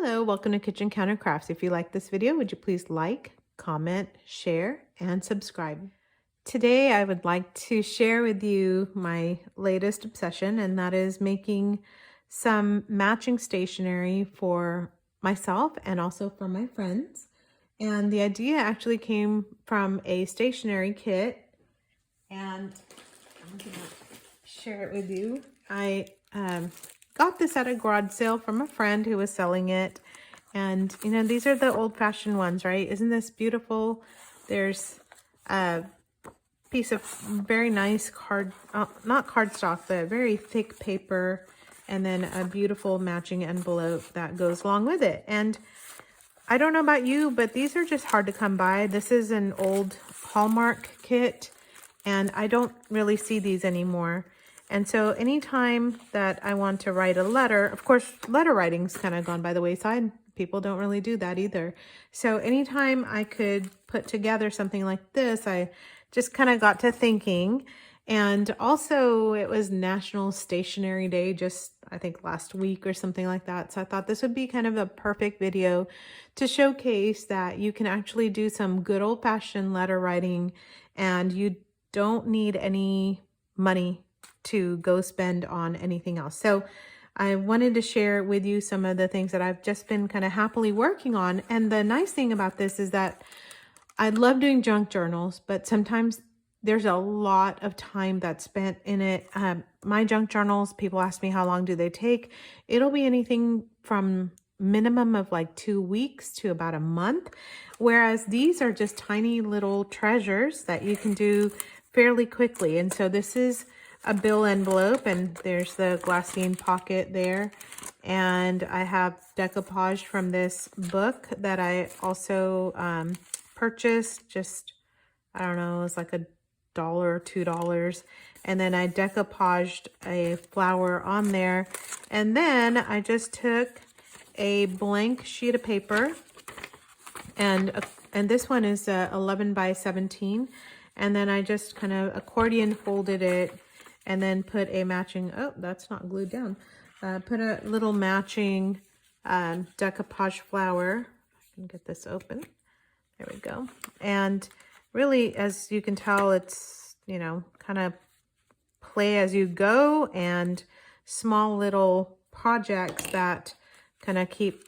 Hello, welcome to Kitchen Counter Crafts. If you like this video, would you please like, comment, share, and subscribe. Today, I would like to share with you my latest obsession, and that is making some matching stationery for myself and also for my friends. And the idea actually came from a stationery kit, and I'm gonna share it with you. I got this at a garage sale from a friend who was selling it. And, you know, these are the old-fashioned ones, right? Isn't this beautiful? There's a piece of very nice not cardstock, but very thick paper, and then a beautiful matching envelope that goes along with it. And I don't know about you, but these are just hard to come by. This is an old Hallmark kit, and I don't really see these anymore. And so anytime that I want to write a letter, of course, letter writing's kind of gone by the wayside. People don't really do that either. So anytime I could put together something like this, I just kind of got to thinking. And also it was National Stationery Day, just I think last week or something like that. So I thought this would be kind of a perfect video to showcase that you can actually do some good old-fashioned letter writing, and you don't need any money to go spend on anything else. So I wanted to share with you some of the things that I've just been kind of happily working on. And the nice thing about this is that I love doing junk journals, but sometimes there's a lot of time that's spent in it. My junk journals, people ask me how long do they take. It'll be anything from minimum of like 2 weeks to about a month. Whereas these are just tiny little treasures that you can do fairly quickly. And so this is a bill envelope, and there's the glassine pocket there. And I have decoupage from this book that I also purchased. Just, I don't know, it was like $1 or $2. And then I decoupaged a flower on there. And then I just took a blank sheet of paper, and this one is 11 by 17. And then I just kind of accordion folded it, and then put a matching, oh, that's not glued down. Put a little matching decoupage flower. I can get this open. There we go. And really, as you can tell, it's, you know, kind of play as you go, and small little projects that kind of keep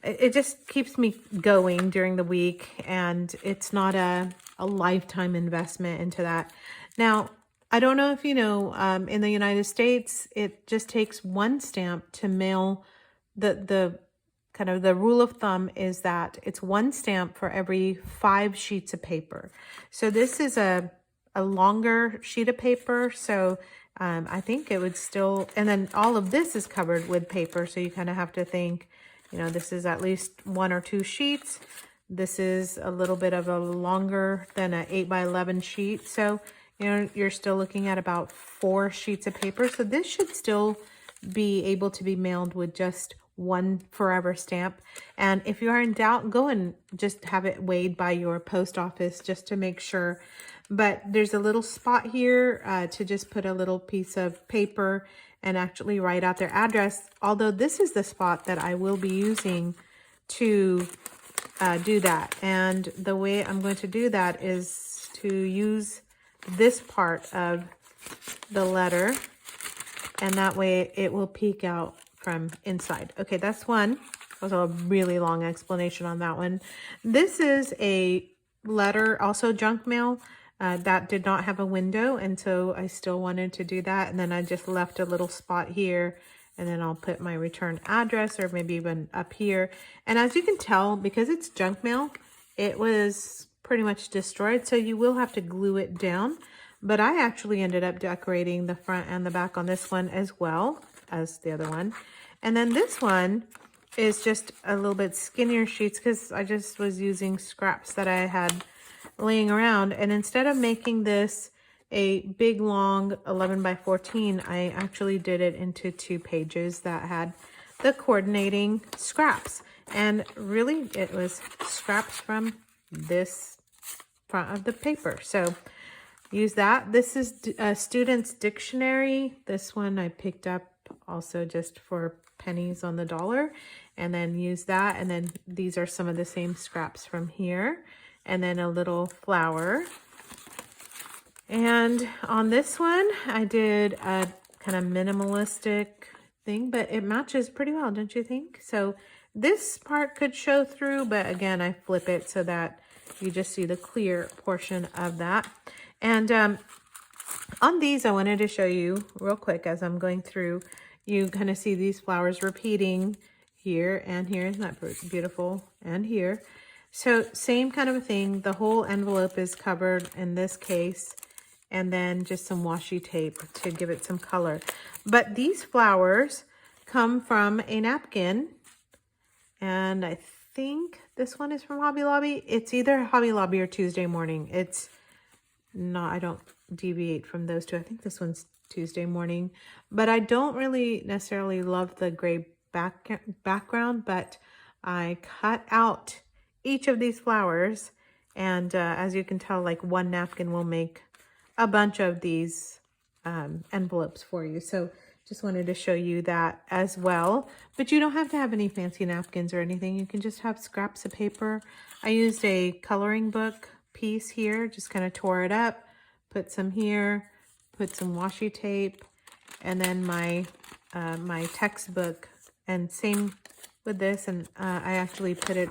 it just keeps me going during the week, and it's not a lifetime investment into that. Now, I don't know if you know, in the United States, it just takes one stamp to mail. The kind of the rule of thumb is that it's one stamp for every 5 sheets of paper. So this is a longer sheet of paper. So I think it would still, and then all of this is covered with paper. So you kind of have to think, you know, this is at least 1 or 2 sheets. This is a little bit of a longer than an 8 by 11 sheet. So, you know, you're still looking at about 4 sheets of paper. So this should still be able to be mailed with just one forever stamp. And if you are in doubt, go and just have it weighed by your post office just to make sure. But there's a little spot here to just put a little piece of paper and actually write out their address. Although this is the spot that I will be using to do that. And the way I'm going to do that is to use this part of the letter, and that way it will peek out from inside. Okay, that's one. That was a really long explanation on that one. This is a letter, also junk mail, that did not have a window, and so I still wanted to do that. And then I just left a little spot here, and then I'll put my return address, or maybe even up here. And as you can tell, because it's junk mail, it was pretty much destroyed, so you will have to glue it down. But I actually ended up decorating the front and the back on this one as well as the other one. And then this one is just a little bit skinnier sheets, because I just was using scraps that I had laying around. And instead of making this a big long 11 by 14, I actually did it into 2 pages that had the coordinating scraps. And really, it was scraps from this front of the paper. So use that. This is a student's dictionary. This one I picked up also just for pennies on the dollar, and then use that. And then these are some of the same scraps from here, and then a little flower. And on this one, I did a kind of minimalistic thing, but it matches pretty well, don't you think? So this part could show through, but again, I flip it so that you just see the clear portion of that. And on these, I wanted to show you real quick as I'm going through, you kind of see these flowers repeating here and here. Isn't that beautiful? And here. So same kind of a thing. The whole envelope is covered in this case, and then just some washi tape to give it some color. But these flowers come from a napkin, and I think this one is from Hobby Lobby. It's either Hobby Lobby or Tuesday Morning. It's not, I don't deviate from those two. I think this one's Tuesday Morning, but I don't really necessarily love the gray background, but I cut out each of these flowers, and as you can tell, like one napkin will make a bunch of these envelopes for you. So just wanted to show you that as well. But you don't have to have any fancy napkins or anything. You can just have scraps of paper. I used a coloring book piece here, just kind of tore it up, put some here, put some washi tape, and then my my textbook, and same with this. And I actually put it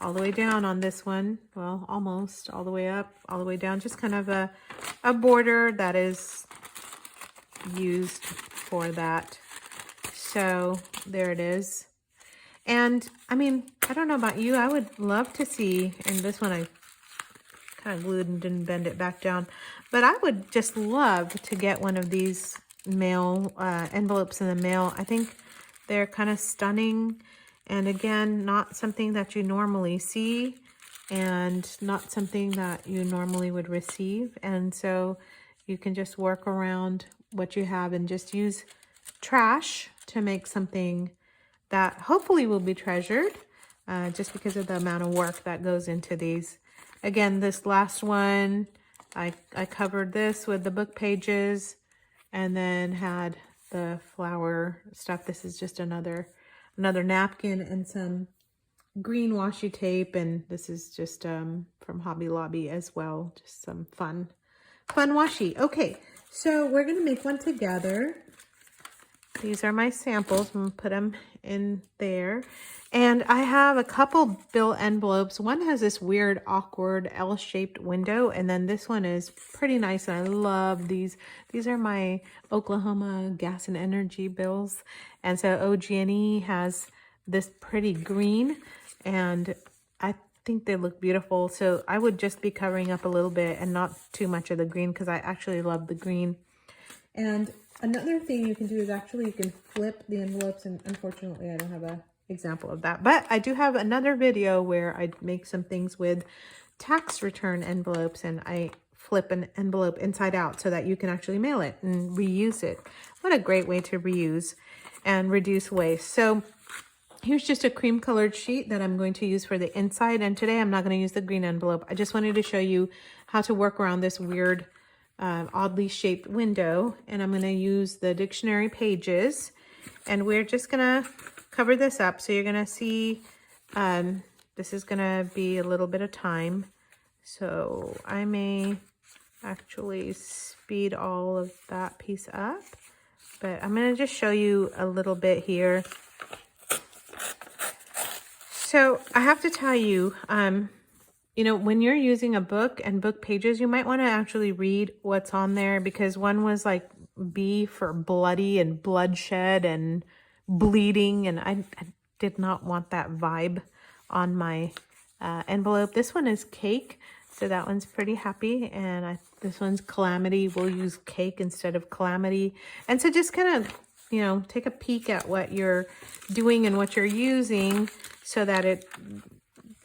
all the way down on this one. Well, almost all the way up, all the way down, just kind of a border that is used for that. So there it is. And I mean, I don't know about you, I would love to see, and this one I kind of glued and didn't bend it back down, but I would just love to get one of these mail envelopes in the mail. I think they're kind of stunning, and again, not something that you normally see, and not something that you normally would receive. And so you can just work around what you have and just use trash to make something that hopefully will be treasured, just because of the amount of work that goes into these. Again, this last one, I covered this with the book pages and then had the flower stuff. This is just another napkin and some green washi tape, and this is just from Hobby Lobby as well. Just some fun washi. Okay, so we're gonna make one together. These are my samples. I'm gonna put them in there. And I have a couple bill envelopes. One has this weird, awkward L-shaped window, and then this one is pretty nice, and I love these. These are my Oklahoma Gas and Energy bills. And so OG&E has this pretty green, and I think they look beautiful. So I would just be covering up a little bit and not too much of the green, because I actually love the green. And another thing you can do is actually you can flip the envelopes, and unfortunately I don't have a example of that, but I do have another video where I make some things with tax return envelopes, and I flip an envelope inside out so that you can actually mail it and reuse it. What a great way to reuse and reduce waste. So here's just a cream colored sheet that I'm going to use for the inside, and today I'm not going to use the green envelope. I just wanted to show you how to work around this weird oddly shaped window, and I'm going to use the dictionary pages, and we're just going to cover this up. So you're going to see this is going to be a little bit of time, so I may actually speed all of that piece up, but I'm going to just show you a little bit here. So I have to tell you, you know, when you're using a book and book pages, you might want to actually read what's on there, because one was like B for bloody and bloodshed and bleeding, and I did not want that vibe on my envelope. This one is cake, so that one's pretty happy, and this one's calamity. We'll use cake instead of calamity. And so just kind of, you know, take a peek at what you're doing and what you're using, so that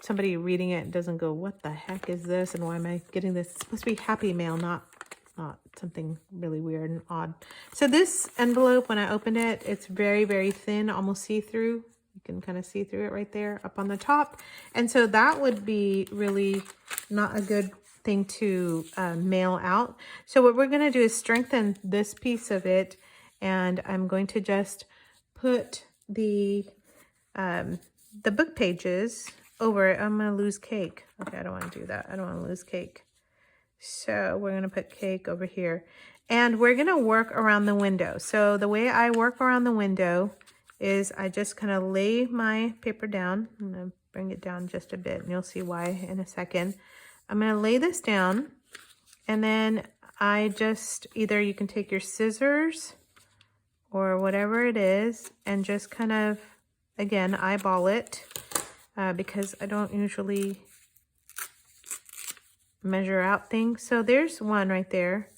somebody reading it doesn't go, what the heck is this, and why am I getting this? It's supposed to be happy mail, not something really weird and odd. So this envelope, when I opened it, it's very, very thin, almost see-through. You can kind of see through it right there up on the top. And so that would be really not a good thing to mail out. So what we're going to do is strengthen this piece of it, and I'm going to just put the book pages over it. I'm gonna lose cake. Okay, I don't want to do that. I don't want to lose cake. So we're gonna put cake over here, and we're gonna work around the window. So the way I work around the window is I just kind of lay my paper down. I'm gonna bring it down just a bit, and you'll see why in a second. I'm gonna lay this down, and then I just, either you can take your scissors or whatever it is and just kind of, again, eyeball it because I don't usually measure out things. So there's one right there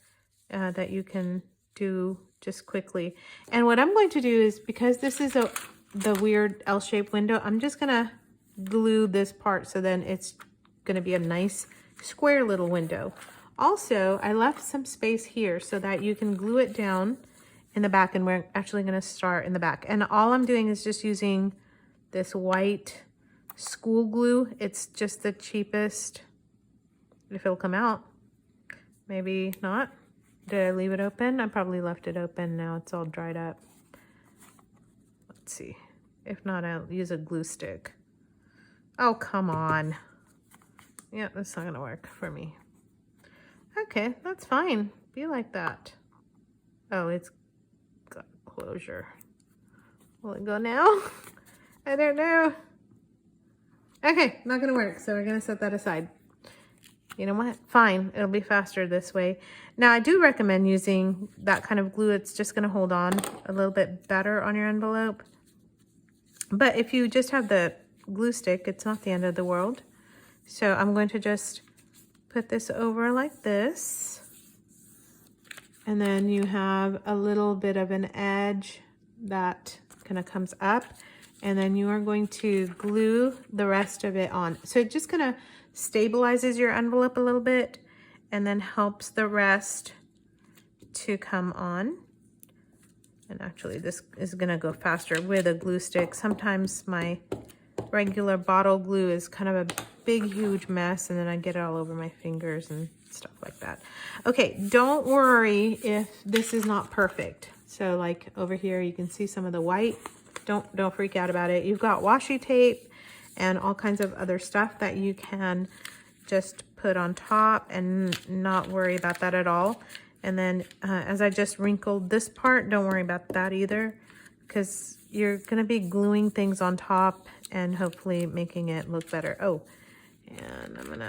that you can do just quickly. And what I'm going to do is, because this is the weird L-shaped window, I'm just gonna glue this part so then it's gonna be a nice square little window. Also, I left some space here so that you can glue it down in the back, and we're actually gonna start in the back. And all I'm doing is just using this white school glue. It's just the cheapest, if it'll come out. Maybe not. Did I leave it open? I probably left it open. Now it's all dried up. Let's see. If not, I'll use a glue stick. Oh, come on. Yeah, that's not gonna work for me. Okay, that's fine. Be like that. Oh, it's got closure. Will it go now? I don't know. Okay, not gonna work, so we're gonna set that aside. You know what? Fine, it'll be faster this way. Now, I do recommend using that kind of glue. It's just gonna hold on a little bit better on your envelope. But if you just have the glue stick, it's not the end of the world. So I'm going to just put this over like this. And then you have a little bit of an edge that kind of comes up. And then you are going to glue the rest of it on. So it just kind of stabilizes your envelope a little bit and then helps the rest to come on. And actually this is gonna go faster with a glue stick. Sometimes my regular bottle glue is kind of a big, huge mess, and then I get it all over my fingers and stuff like that. Okay, don't worry if this is not perfect. So like over here, you can see some of the white. Don't freak out about it. You've got washi tape and all kinds of other stuff that you can just put on top and not worry about that at all. And then as I just wrinkled this part, don't worry about that either, because you're gonna be gluing things on top and hopefully making it look better. Oh, and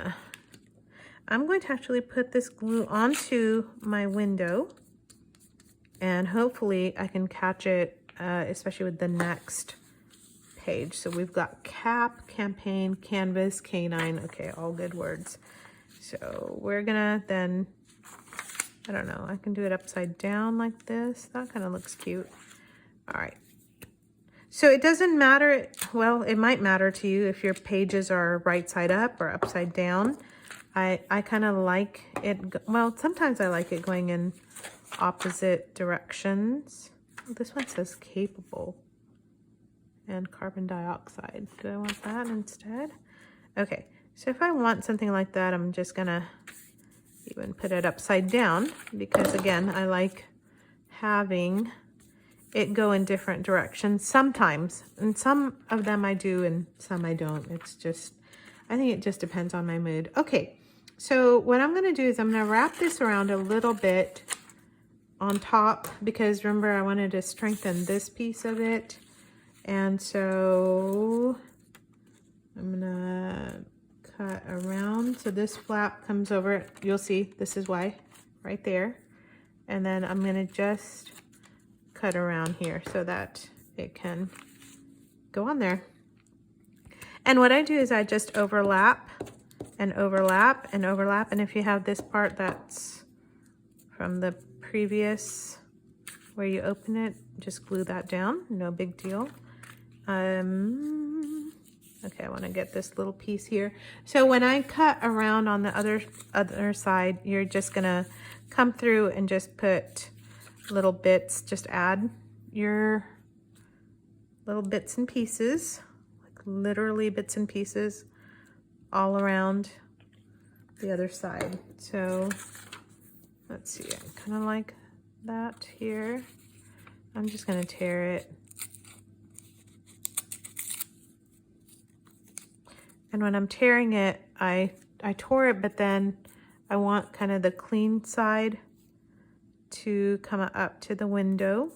I'm going to actually put this glue onto my window, and hopefully I can catch it, especially with the next page. So we've got cap, campaign, canvas, canine. Okay, all good words. So we're gonna then, I don't know, I can do it upside down like this. That kind of looks cute. All right. So it doesn't matter, well, it might matter to you if your pages are right side up or upside down. I kind of like it, well, sometimes I like it going in opposite directions. This one says capable and carbon dioxide. Do I want that instead? Okay, so if I want something like that, I'm just gonna even put it upside down, because again, I like having it go in different directions sometimes, and some of them I do and some I don't. It's just, I think it just depends on my mood. Okay, so what I'm gonna do is I'm gonna wrap this around a little bit on top, because remember I wanted to strengthen this piece of it. And so I'm gonna cut around so this flap comes over. You'll see this is why, right there. And then I'm gonna just cut around here so that it can go on there. And what I do is I just overlap and overlap and overlap. And if you have this part that's from the previous where you open it, just glue that down, no big deal. Okay, I want to get this little piece here. So when I cut around on the other side, you're just gonna come through and just put little bits, just add your little bits and pieces, like literally bits and pieces all around the other side. So let's see, I kind of like that here. I'm just gonna tear it And when I'm tearing it, I tore it, but then I want kind of the clean side to come up to the window.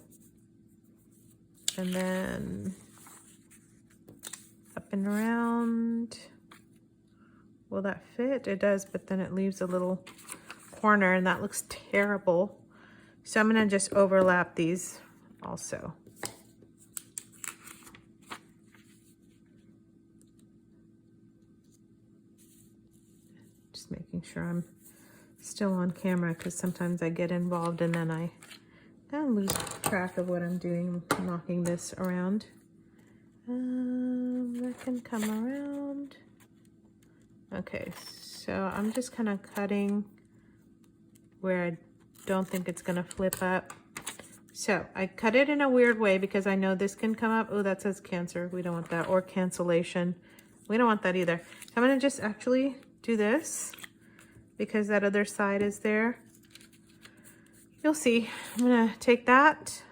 And then up and around. Will that fit? It does, but then it leaves a little corner and that looks terrible. So I'm gonna just overlap these also. Just making sure I'm still on camera because sometimes I get involved and then I lose track of what I'm doing. I'm knocking this around. That can come around. Okay, so I'm just kind of cutting where I don't think it's gonna flip up. So I cut it in a weird way because I know this can come up. Oh, that says cancer. We don't want that. Or cancellation. We don't want that either. So I'm gonna just actually do this because that other side is there. You'll see. I'm gonna take that.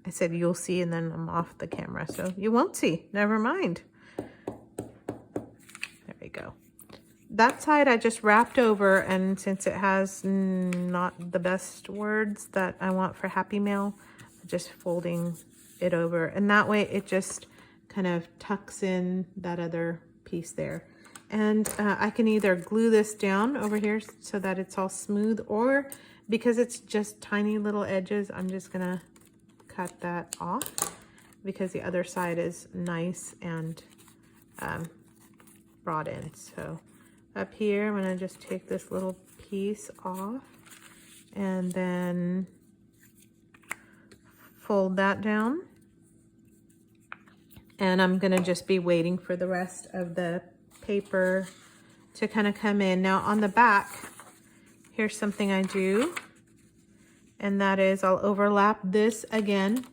I said you'll see and then I'm off the camera. So you won't see. Never mind. There we go. That side I just wrapped over, and since it has not the best words that I want for Happy Mail, I'm just folding it over. And that way it just kind of tucks in that other piece there. And I can either glue this down over here so that it's all smooth, or because it's just tiny little edges, I'm just gonna cut that off because the other side is nice and brought in. So up here, I'm gonna just take this little piece off and then fold that down. And I'm gonna just be waiting for the rest of the paper to kind of come in. Now on the back, here's something I do, and that is I'll overlap this again.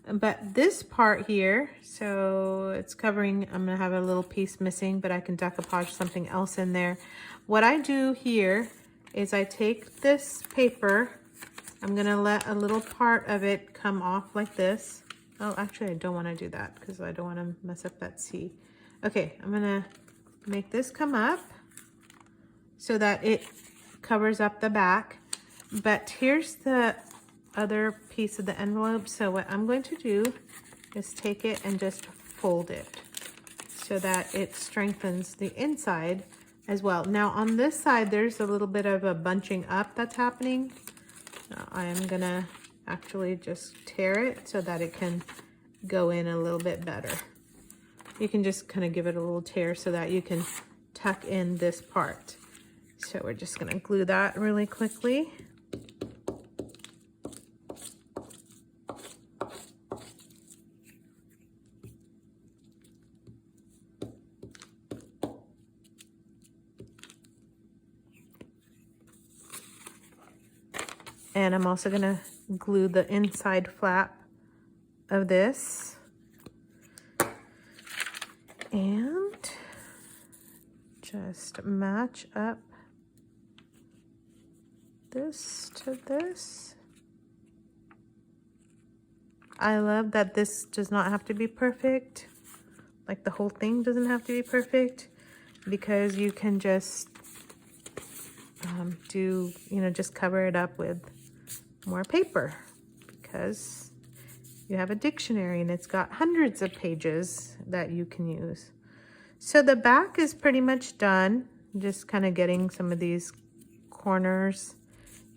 But this part here, so it's covering, I'm gonna have a little piece missing, but I can decoupage something else in there. What I do here is I take this paper, I'm gonna let a little part of it come off like this. Oh, actually I don't wanna do that because I don't wanna mess up that C. Okay, I'm gonna make this come up so that it covers up the back. But here's the other piece of the envelope. So what I'm going to do is take it and just fold it so that it strengthens the inside as well. Now on this side, there's a little bit of a bunching up that's happening. Now I am gonna actually just tear it so that it can go in a little bit better. You can just kind of give it a little tear so that you can tuck in this part. So we're just gonna glue that really quickly. And I'm also gonna glue the inside flap of this. And just match up this to this. I love that this does not have to be perfect. Like the whole thing doesn't have to be perfect, because you can just do, you know, just cover it up with more paper, because you have a dictionary and it's got hundreds of pages that you can use. So the back is pretty much done. Just kind of getting some of these corners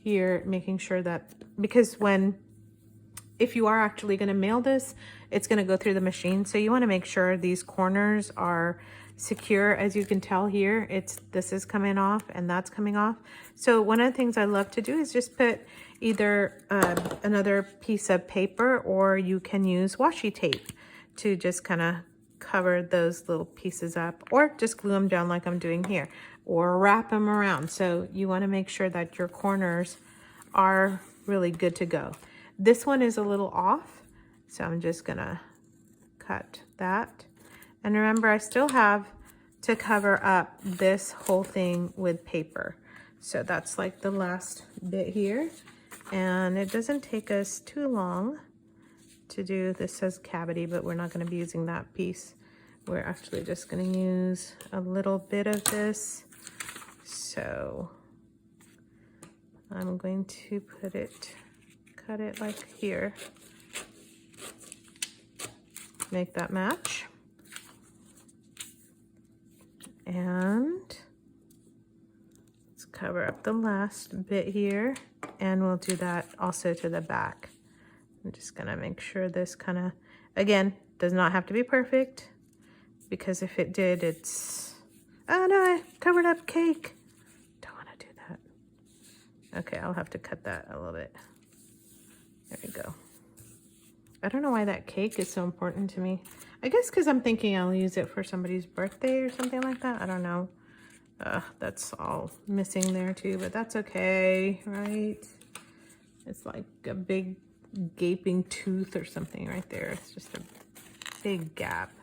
here, making sure that, because if you are actually going to mail this, it's going to go through the machine. So you want to make sure these corners are secure. As you can tell here, this is coming off and that's coming off. So one of the things I love to do is just put either another piece of paper, or you can use washi tape to just kind of cover those little pieces up, or just glue them down like I'm doing here, or wrap them around. So you want to make sure that your corners are really good to go. This one is a little off, so I'm just gonna cut that. And remember, I still have to cover up this whole thing with paper. So that's like the last bit here. And it doesn't take us too long to do. This says cavity, but we're not gonna be using that piece. we're actually just going to use a little bit of this. So I'm going to cut it like here. Make that match. And let's cover up the last bit here, and we'll do that also to the back. I'm just gonna make sure this kind of, again, does not have to be perfect, because if it did, it's, oh no, I covered up cake. Don't want to do that. Okay, I'll have to cut that a little bit. There we go. I don't know why that cake is so important to me. I guess because I'm thinking I'll use it for somebody's birthday or something like that. I don't know. That's all missing there too, but that's okay, right? It's like a big gaping tooth or something right there. It's just a big gap.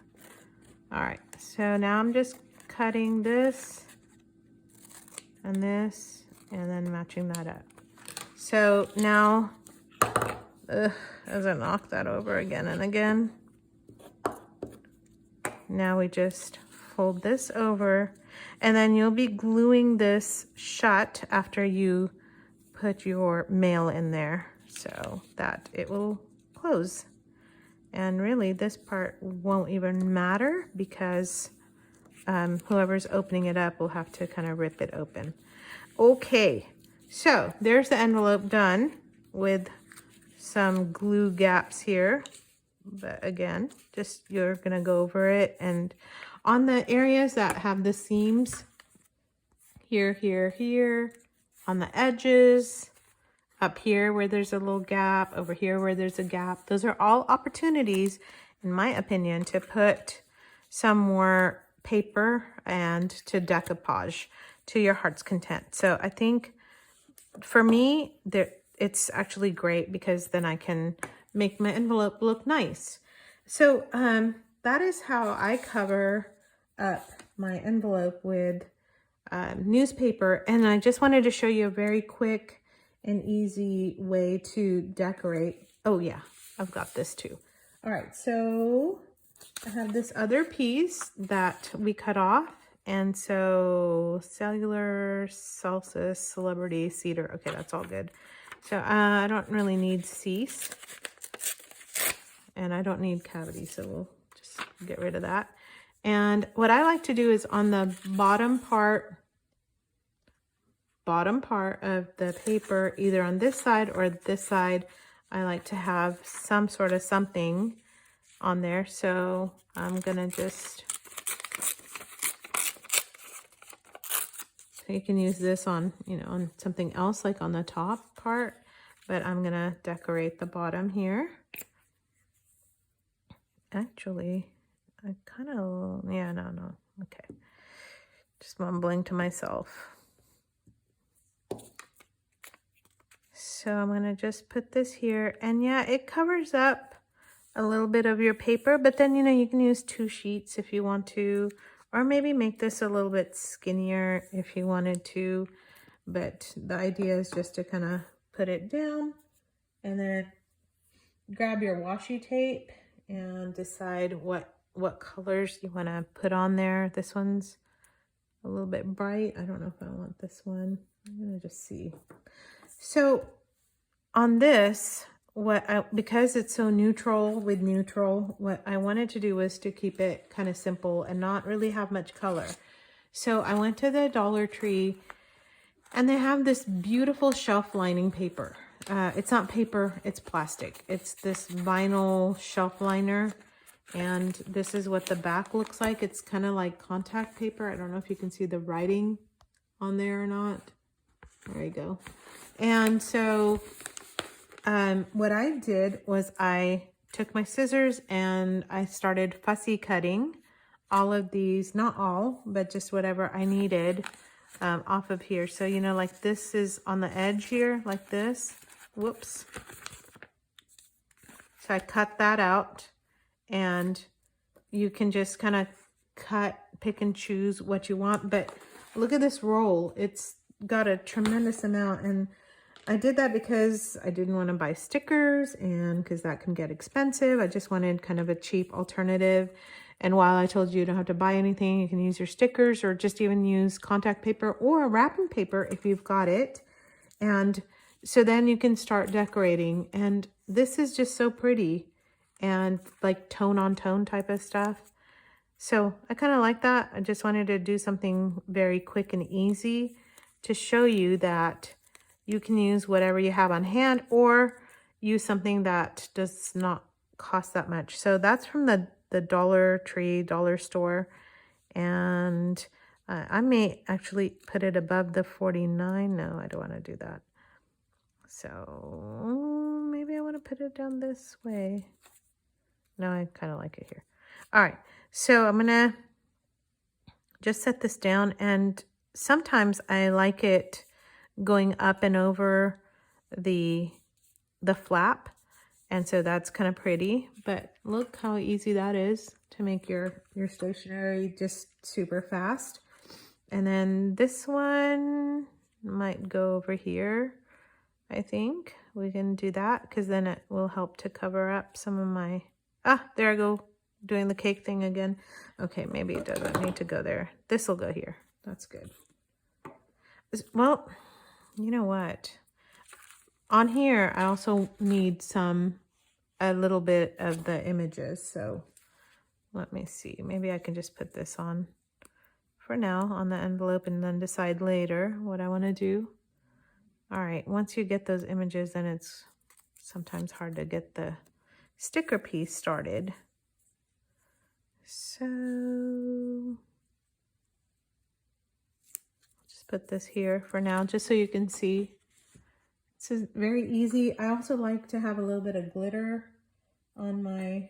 All right, so now I'm just cutting this and this and then matching that up. So now, as I knock that over again and again, now we just fold this over, and then you'll be gluing this shut after you put your mail in there so that it will close. And really this part won't even matter, because whoever's opening it up will have to kind of rip it open. Okay, so there's the envelope done with some glue gaps here. But again, just you're gonna go over it, and on the areas that have the seams, here, here, here, on the edges, up here where there's a little gap, over here where there's a gap, those are all opportunities, in my opinion, to put some more paper and to decoupage to your heart's content. So I think for me, it's actually great, because then I can make my envelope look nice. So that is how I cover up my envelope with newspaper. And I just wanted to show you a very quick and easy way to decorate. Oh yeah, I've got this too. All right, so I have this other piece that we cut off. And so cellular, salsa, celebrity, cedar. Okay, that's all good. So I don't really need cease. And I don't need cavity, so we'll just get rid of that. And what I like to do is on the bottom part of the paper, either on this side or this side, I like to have some sort of something on there. So I'm gonna just, so you can use this on, you know, on something else, like on the top part, but I'm gonna decorate the bottom here. Actually, I kind of, yeah, no, okay. Just mumbling to myself. So I'm gonna just put this here, and yeah, it covers up a little bit of your paper, but then, you know, you can use 2 sheets if you want to, or maybe make this a little bit skinnier if you wanted to. But the idea is just to kind of put it down and then grab your washi tape and decide what colors you want to put on there. This one's a little bit bright. I don't know if I want this one. I'm gonna just see. So on this, because it's so neutral with neutral, what I wanted to do was to keep it kind of simple and not really have much color. So I went to the Dollar Tree, and they have this beautiful shelf lining paper. It's not paper, it's plastic. It's this vinyl shelf liner, and this is what the back looks like. It's kind of like contact paper. I don't know if you can see the writing on there or not. There you go. And so what I did was I took my scissors and I started fussy cutting all of these, not all, but just whatever I needed off of here. So, you know, like this is on the edge here, like this. Whoops. So I cut that out, and you can just kind of pick and choose what you want. But look at this roll. It's got a tremendous amount, and I did that because I didn't want to buy stickers, and because that can get expensive. I just wanted kind of a cheap alternative. And while I told you don't have to buy anything, you can use your stickers or just even use contact paper or wrapping paper if you've got it. And so then you can start decorating. And this is just so pretty and like tone on tone type of stuff. So I kind of like that. I just wanted to do something very quick and easy to show you that you can use whatever you have on hand or use something that does not cost that much. So that's from the Dollar Tree, dollar store. And I may actually put it above the 49. No, I don't want to do that. So maybe I want to put it down this way. No, I kind of like it here. All right, so I'm gonna just set this down, and sometimes I like it going up and over the flap, and so that's kind of pretty. But look how easy that is to make your stationery just super fast. And then this one might go over here. I think we can do that because then it will help to cover up some of my, there I go, doing the cake thing again. Okay, maybe it doesn't need to go there. This will go here. That's good. Well, you know what? On here, I also need a little bit of the images. So let me see. Maybe I can just put this on for now on the envelope and then decide later what I want to do. All right, once you get those images, then it's sometimes hard to get the sticker piece started. So just put this here for now, just so you can see. This is very easy. I also like to have a little bit of glitter on my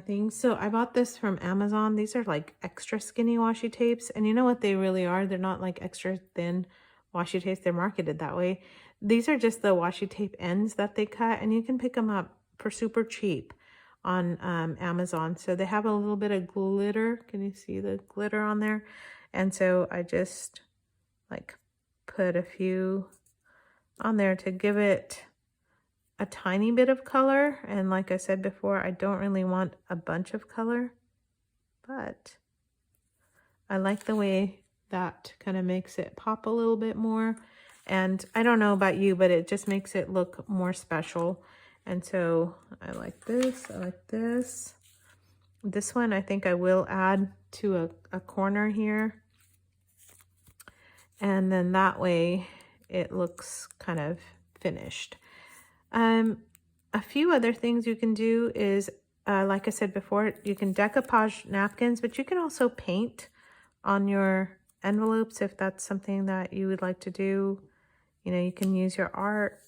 things. So I bought this from Amazon. These are like extra skinny washi tapes, and you know what they really are? They're not like extra thin washi tapes. They're marketed that way. These are just the washi tape ends that they cut, and you can pick them up for super cheap on Amazon. So they have a little bit of glitter. Can you see the glitter on there? And so I just like put a few on there to give it a tiny bit of color. And like I said before, I don't really want a bunch of color, but I like the way that kind of makes it pop a little bit more. And I don't know about you, but it just makes it look more special. And so I like this. I like this. This one I think I will add to a corner here. And then that way it looks kind of finished. A few other things you can do is, like I said before, you can decoupage napkins, but you can also paint on your envelopes if that's something that you would like to do. You know, you can use your art,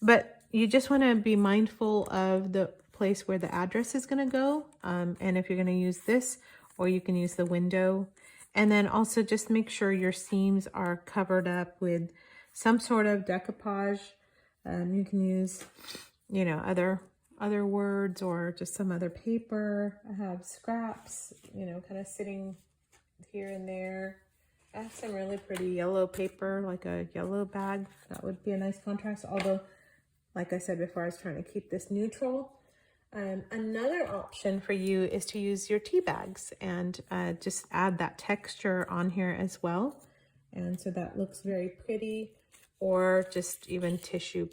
but you just want to be mindful of the place where the address is going to go. And if you're going to use this, or you can use the window. And then also just make sure your seams are covered up with some sort of decoupage. You can use, you know, other words or just some other paper. I have scraps, you know, kind of sitting here and there. I have some really pretty yellow paper, like a yellow bag. That would be a nice contrast. Although, like I said before, I was trying to keep this neutral. Another option for you is to use your tea bags and just add that texture on here as well. And so that looks very pretty, or just even tissue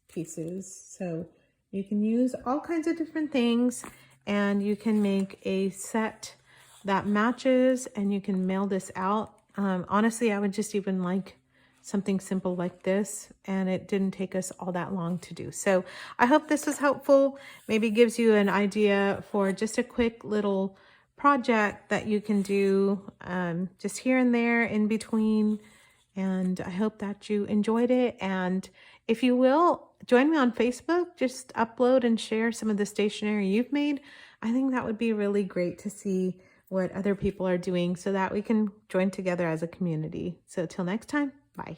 pieces. So you can use all kinds of different things, and you can make a set that matches, and you can mail this out. Honestly, I would just even like something simple like this, and it didn't take us all that long to do. So I hope this was helpful. Maybe gives you an idea for just a quick little project that you can do just here and there in between. And I hope that you enjoyed it. And if you will, join me on Facebook. Just upload and share some of the stationery you've made. I think that would be really great to see what other people are doing so that we can join together as a community. So till next time, bye.